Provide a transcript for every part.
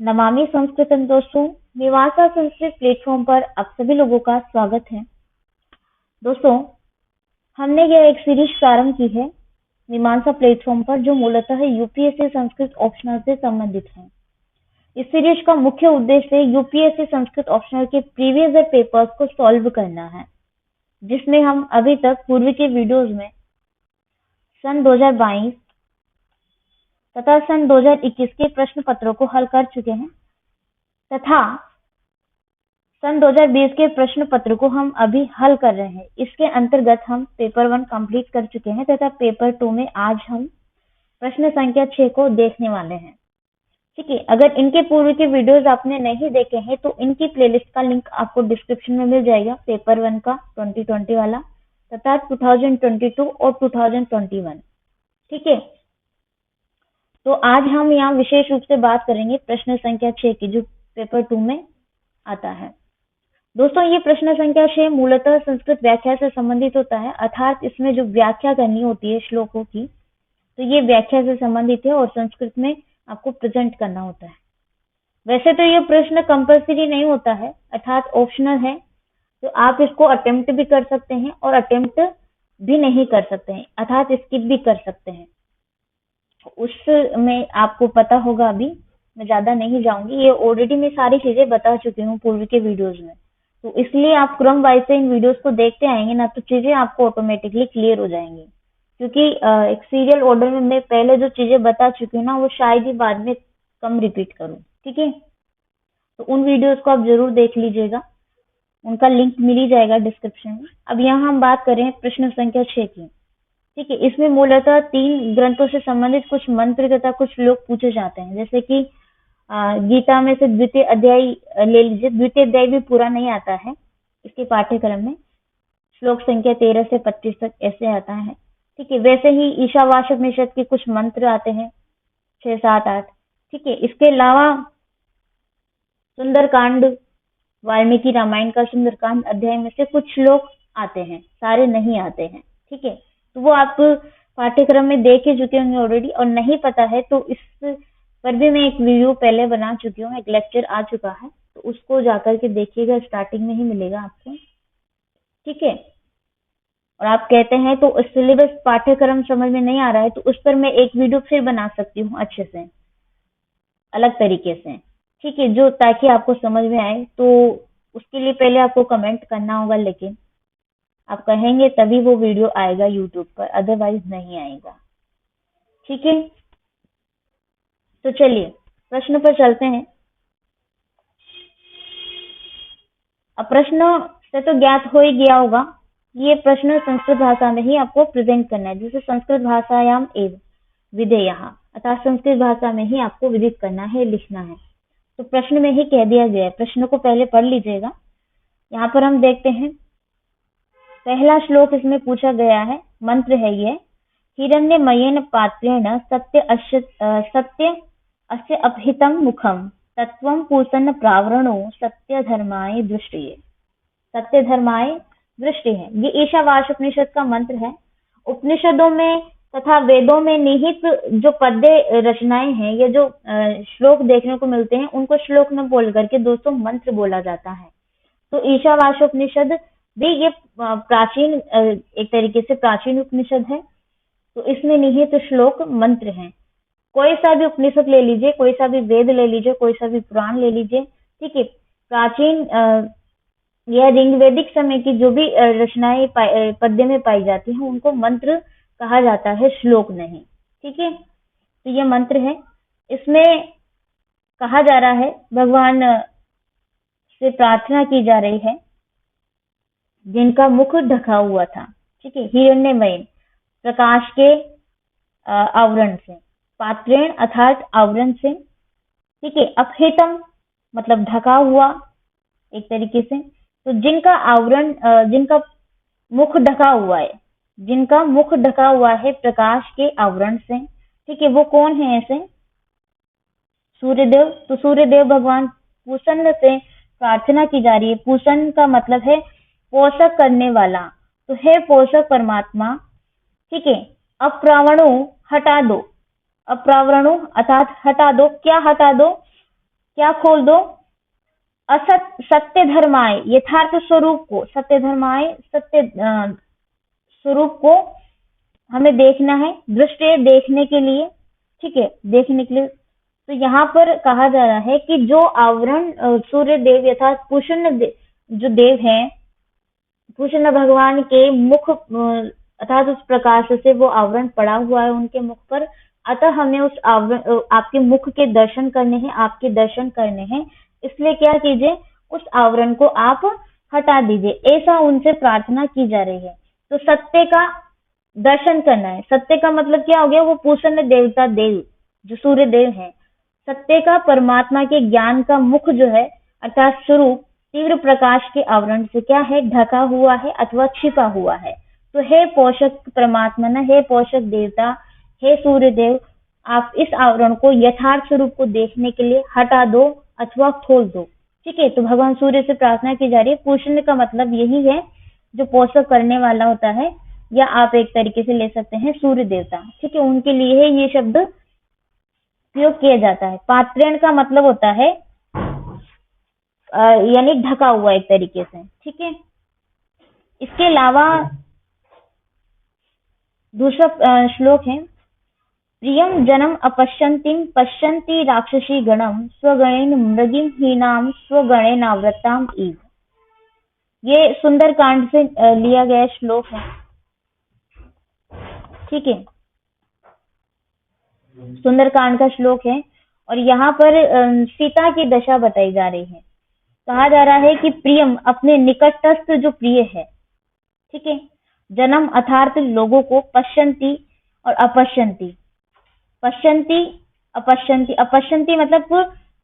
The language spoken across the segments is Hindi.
नमामि संस्कृतम दोस्तों, मीमांसा संस्कृत प्लेटफॉर्म पर आप सभी लोगों का स्वागत है। दोस्तों, हमने यह एक सीरीज प्रारंभ की है मीमांसा प्लेटफॉर्म पर, जो मूलतः यूपीएससी संस्कृत ऑप्शनल से संबंधित है। इस सीरीज का मुख्य उद्देश्य यूपीएससी संस्कृत ऑप्शनल के प्रीवियस ईयर पेपर्स को सॉल्व करना है, जिसमें हम अभी तक पूर्व के वीडियोस में सन 2022 तथा सन 2021 के प्रश्न पत्रों को हल कर चुके हैं तथा सन 2020 के प्रश्न पत्र को हम अभी हल कर रहे हैं। इसके अंतर्गत हम पेपर 1 कंप्लीट कर चुके हैं तथा पेपर 2 में आज हम प्रश्न संख्या 6 को देखने वाले हैं। ठीक है, अगर इनके पूर्व के वीडियोस आपने नहीं देखे हैं तो इनकी प्लेलिस्ट का लिंक आपको डिस्क्रिप्शन में मिल जाएगा। पेपर 1 का 2020 वाला तथा 2022 और 2021। ठीक है, तो आज हम यहाँ विशेष रूप से बात करेंगे प्रश्न संख्या 6 की, जो पेपर 2 में आता है। दोस्तों, ये प्रश्न संख्या 6 मूलतः संस्कृत व्याख्या से संबंधित होता है, अर्थात इसमें जो व्याख्या करनी होती है श्लोकों की, तो ये व्याख्या से संबंधित है और संस्कृत में आपको प्रेजेंट करना होता है। वैसे तो ये प्रश्न कंपल्सरी नहीं होता है, अर्थात ऑप्शनल है, तो आप इसको अटेम्प्ट भी कर सकते हैं और अटेम्प्ट भी नहीं कर सकते हैं, अर्थात स्किप भी कर सकते हैं। उसमें आपको पता होगा, अभी मैं ज्यादा नहीं जाऊंगी, ये ऑलरेडी मैं सारी चीजें बता चुकी हूँ पूर्व के वीडियोस में, तो इसलिए आप क्रम वाइज से इन वीडियोस को देखते आएंगे ना, तो चीजें आपको ऑटोमेटिकली क्लियर हो जाएंगी। क्योंकि एक सीरियल ऑर्डर में मैं पहले जो चीजें बता चुकी हूँ ना, वो शायद ही बाद में कम रिपीट करूँ। ठीक है, तो उन वीडियोस को आप जरूर देख लीजिएगा, उनका लिंक मिल ही जाएगा डिस्क्रिप्शन में। अब यहाँ हम बात करें प्रश्न संख्या 6 की। ठीक है, इसमें मूलतः 3 ग्रंथों से संबंधित कुछ मंत्र तथा कुछ श्लोक पूछे जाते हैं। जैसे कि गीता में से द्वितीय अध्याय ले लीजिए, द्वितीय अध्याय भी पूरा नहीं आता है इसके पाठ्यक्रम में, श्लोक संख्या 13 से 25 तक ऐसे आता है। ठीक है, वैसे ही ईशावास्योपनिषद के कुछ मंत्र आते हैं 6, 7, 8। ठीक है, इसके अलावा सुंदरकांड, वाल्मीकि रामायण का सुंदरकांड अध्याय में से कुछ श्लोक आते हैं, सारे नहीं आते हैं। ठीक है, तो वो आप पाठ्यक्रम में देख ही चुके होंगे ऑलरेडी, और नहीं पता है तो इस पर भी मैं एक वीडियो पहले बना चुकी हूँ, एक लेक्चर आ चुका है, तो उसको जाकर के देखिएगा, स्टार्टिंग में ही मिलेगा आपको। ठीक है, और आप कहते हैं तो सिलेबस पाठ्यक्रम समझ में नहीं आ रहा है, तो उस पर मैं एक वीडियो फिर बना सकती हूँ अच्छे से, अलग तरीके से। ठीक है, जो ताकि आपको समझ में आए। तो उसके लिए पहले आपको कमेंट करना होगा, लेकिन आप कहेंगे तभी वो वीडियो आएगा यूट्यूब पर, अदरवाइज नहीं आएगा। ठीक है, तो चलिए प्रश्न पर चलते हैं। अब प्रश्न से तो ज्ञात हो ही गया होगा, ये प्रश्न संस्कृत भाषा में ही आपको प्रेजेंट करना है, जिसे संस्कृत भाषायाम एव विधेयः, अर्थात संस्कृत भाषा में ही आपको विदित करना है, लिखना है। तो प्रश्न में ही कह दिया गया है, प्रश्न को पहले पढ़ लीजिएगा। यहाँ पर हम देखते हैं, पहला श्लोक इसमें पूछा गया है, मंत्र है ये, हिरण्यमयेन पात्रेण सत्य अस्य अपहितं मुखम तत्वं पूषण प्रावरणो सत्य धर्माय दृष्टिये। सत्य धर्माय दृष्टि है, ये ईशावास्योपनिषद का मंत्र है। उपनिषदों में तथा वेदों में निहित जो पद्य रचनाएं हैं, या जो श्लोक देखने को मिलते हैं, उनको श्लोक न बोल करके दोस्तों मंत्र बोला जाता है। तो ईशावास्योपनिषद भी ये प्राचीन, एक तरीके से प्राचीन उपनिषद है, तो इसमें निहित श्लोक मंत्र हैं। कोई सा भी उपनिषद ले लीजिए, कोई सा भी वेद ले लीजिए, कोई सा भी पुराण ले लीजिए, ठीक है, प्राचीन या ऋग्वैदिक समय की जो भी रचनाएं पद्य में पाई जाती हैं, उनको मंत्र कहा जाता है, श्लोक नहीं। ठीक है, तो ये मंत्र है। इसमें कहा जा रहा है, भगवान से प्रार्थना की जा रही है, जिनका मुख ढका हुआ था। ठीक है, हिरण्यमय, प्रकाश के आवरण से, पात्रेण अर्थात आवरण से। ठीक है, अपहितम मतलब ढका हुआ एक तरीके से। तो जिनका आवरण, जिनका मुख ढका हुआ है, जिनका मुख ढका हुआ है प्रकाश के आवरण से। ठीक है, वो कौन है ऐसे? सूर्यदेव। तो सूर्यदेव भगवान पूषण से प्रार्थना की जा रही है। पूषण का मतलब है पोषक करने वाला, तो हे पोषक परमात्मा, ठीक है, अप्रावणो हटा दो। अप्रावरणो अर्थात हटा दो। क्या हटा दो? क्या खोल दो? सत्य धर्माय, यथार्थ स्वरूप को, सत्य धर्माय, सत्य स्वरूप को हमें देखना है। दृष्टि, देखने के लिए, ठीक है, देखने के लिए। तो यहाँ पर कहा जा रहा है कि जो आवरण सूर्य देव अर्थात पूषण जो देव हैं, कृष्ण भगवान के मुख अर्थात उस प्रकाश से वो आवरण पड़ा हुआ है उनके मुख पर, अतः हमें उस आवरण आपके मुख के दर्शन करने हैं, आपके दर्शन करने हैं, इसलिए क्या कीजिए, उस आवरण को आप हटा दीजिए, ऐसा उनसे प्रार्थना की जा रही है। तो सत्य का दर्शन करना है। सत्य का मतलब क्या हो गया? वो पूषण देवता देव जो सूर्य देव है, सत्य का परमात्मा के ज्ञान का मुख जो है अर्थात स्वरूप तीव्र प्रकाश के आवरण से क्या है? ढका हुआ है अथवा छिपा हुआ है। तो हे पोषक परमात्मा न, हे पोषक देवता, हे सूर्य देव, आप इस आवरण को यथार्थ स्वरूप को देखने के लिए हटा दो अथवा खोल दो। ठीक है, तो भगवान सूर्य से प्रार्थना की जा रही है। पूषण का मतलब यही है जो पोषक करने वाला होता है, या आप एक तरीके से ले सकते हैं सूर्य देवता। ठीक है, उनके लिए ये शब्द प्रयोग किया जाता है। पात्रेण का मतलब होता है यानी ढका हुआ एक तरीके से। ठीक है, इसके अलावा दूसरा श्लोक है, प्रियम जनम अपश्यन्तीं पश्यन्ति राक्षसी गणम स्वगणेन मृगीं हीनां स्वगणेनावृताम इव। ये सुंदरकांड से लिया गया श्लोक है। ठीक है, सुंदरकांड का श्लोक है और यहाँ पर सीता की दशा बताई जा रही है। कहा जा रहा है कि प्रियम अपने निकटस्थ जो प्रिय है, ठीक है, जन्म अर्थात लोगों को, पश्यन्ति और अपश्यन्ति, पश्यन्ति अपश्यन्ति, अपश्यन्ति मतलब वो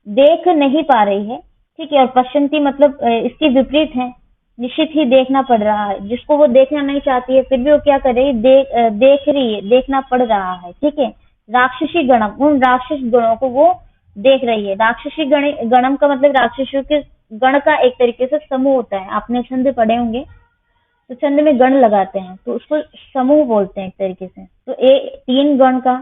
देख नहीं पा रही है, ठीक है, और पश्यन्ति मतलब इसकी विपरीत है, निश्चित ही देखना पड़ रहा है। जिसको वो देखना नहीं चाहती है फिर भी वो क्या कर रही है? देख रही है, देखना पड़ रहा है। ठीक है, राक्षसी गणम, उन राक्षस गणों को वो देख रही है। राक्षसी गणम का मतलब राक्षसों के गण का एक तरीके से समूह होता है। आपने छंद पढ़े होंगे तो छंद में गण लगाते हैं तो उसको समूह बोलते हैं एक तरीके से। तो 3 गण का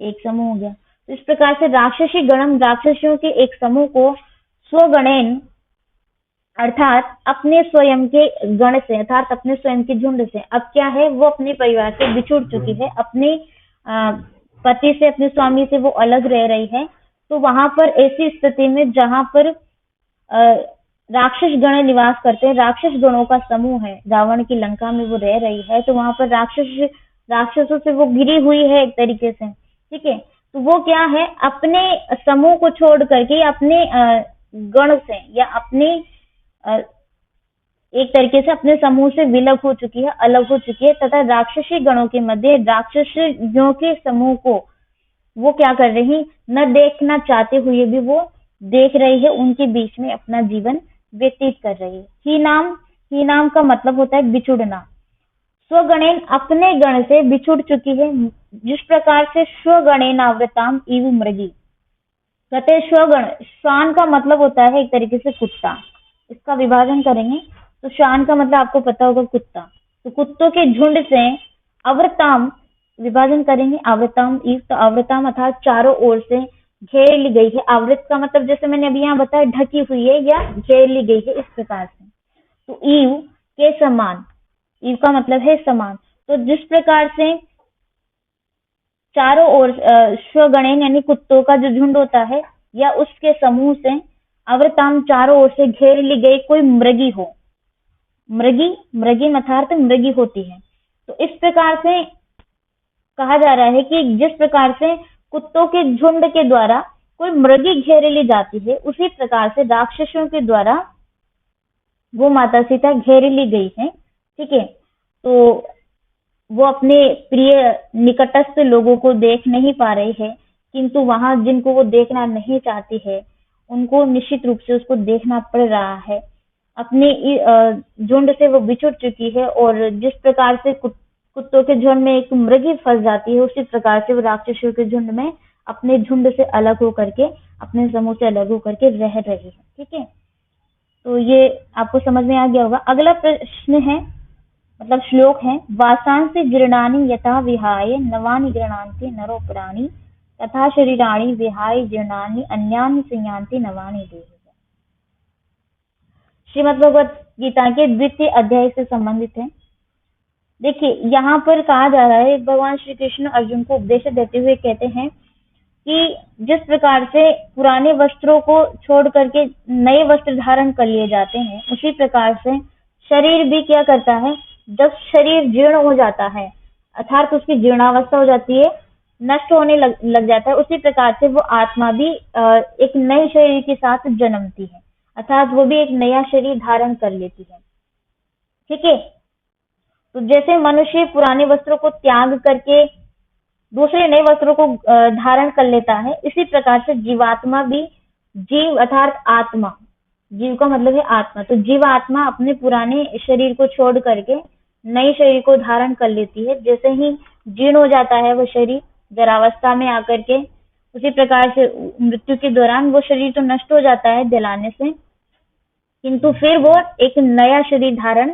एक समूह हो गया। तो इस प्रकार से राक्षसी गणम, राक्षसियों के एक समूह को स्वगणेन अर्थात अपने स्वयं के गण से, अर्थात अपने स्वयं के झुंड से, अब क्या है, वो अपने परिवार से बिछुड़ चुकी है, अपने पति से, अपने स्वामी से वो अलग रह रही है। तो वहां पर ऐसी स्थिति में जहां पर राक्षस गण निवास करते हैं, राक्षस गणों का समूह है, रावण की लंका में वो रह रही है, तो वहां पर राक्षसों से वो घिरी हुई है एक तरीके से। ठीक है, तो वो क्या है, अपने समूह को छोड़ करके अपने गण से या अपने एक तरीके से अपने समूह से विलग हो चुकी है, अलग हो चुकी है, तथा राक्षसी गणों के मध्य राक्षसों के समूह को वो क्या कर रही, न देखना चाहते हुए भी वो देख रही है, उनके बीच में अपना जीवन व्यतीत कर रही है। ही नाम का मतलब होता है बिछुड़ना। स्वगणेन अपने गण से बिछुड़ चुकी है, जिस प्रकार से स्वगणेन आवृताम इव मृगी। कहते स्वगण, श्वान का मतलब होता है एक तरीके से कुत्ता। इसका विभाजन करेंगे तो श्वान का मतलब आपको पता होगा कुत्ता। तो कुत्तों के झुंड से आवृताम विभाजन करेंगे, आवृताम इव, तो आवृताम अर्थात चारों ओर से घेर ली गई है। आवृत का मतलब जैसे मैंने अभी यहाँ बताया ढकी हुई है या घेर ली गई है, इस प्रकार से। तो ईव के समान, ईव का मतलब है समान। तो जिस प्रकार से चारों ओर स्वगणेन यानी कुत्तों का जो झुंड होता है या उसके समूह से आवृताम चारों ओर से घेर ली गई कोई मृगी हो, मृगी अर्थात मृगी होती है। तो इस प्रकार से कहा जा रहा है कि जिस प्रकार से कुत्तों के झुंड के द्वारा कोई मृगी घेर ली जाती है, उसी प्रकार से राक्षसों के द्वारा वो माता सीता घेर ली गई है। ठीक है, तो वो अपने प्रिय निकटस्थ लोगों को देख नहीं पा रही है, किंतु वहां जिनको वो देखना नहीं चाहती है उनको निश्चित रूप से उसको देखना पड़ रहा है। अपने झुंड से वो बिछुड़ चुकी है और जिस प्रकार से कुत्तों के झुंड में एक मृगी फंस जाती है, उसी प्रकार से वो राक्षसों के झुंड में अपने झुंड से अलग होकर के, अपने समूह से अलग होकर के रह रही है। ठीक है, तो ये आपको समझ में आ गया होगा। अगला प्रश्न है, मतलब श्लोक है, वासांसि जीर्णानि यथा विहाय नवानि गृह्णाति नरो प्राणी तथा शरीराणि विहाय जीर्णानि अन्यानि संयान्ति नवानि देहि। श्रीमद् भगवत गीता के द्वितीय अध्याय से संबंधित है। देखिए यहाँ पर कहा जा रहा है, भगवान श्री कृष्ण अर्जुन को उपदेश देते हुए कहते हैं कि जिस प्रकार से पुराने वस्त्रों को छोड़ करके नए वस्त्र धारण कर लिए जाते हैं, उसी प्रकार से शरीर भी क्या करता है, जब शरीर जीर्ण हो जाता है अर्थात उसकी जीर्णावस्था हो जाती है, नष्ट होने लग जाता है, उसी प्रकार से वो आत्मा भी एक नए शरीर के साथ जन्मती है अर्थात वो भी एक नया शरीर धारण कर लेती है। ठीक है, तो जैसे मनुष्य पुराने वस्त्रों को त्याग करके दूसरे नए वस्त्रों को धारण कर लेता है, इसी प्रकार से जीवात्मा भी, जीव अर्थात आत्मा, जीव का मतलब है आत्मा, तो जीव आत्मा अपने पुराने शरीर को छोड़ करके नए शरीर को धारण कर लेती है। जैसे ही जीर्ण हो जाता है वो शरीर जरावस्था में आकर के, उसी प्रकार से मृत्यु के दौरान वो शरीर तो नष्ट हो जाता है जलाने से, किंतु फिर वो एक नया शरीर धारण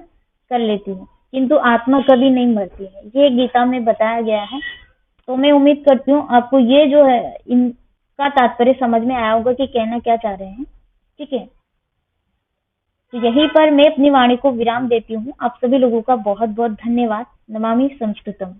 कर लेती है, किंतु आत्मा कभी नहीं मरती है। ये गीता में बताया गया है। तो मैं उम्मीद करती हूँ आपको ये जो है इनका तात्पर्य समझ में आया होगा कि कहना क्या चाह रहे हैं। ठीक है, तो यहीं पर मैं अपनी वाणी को विराम देती हूँ। आप सभी लोगों का बहुत बहुत धन्यवाद। नमामि संस्कृतम।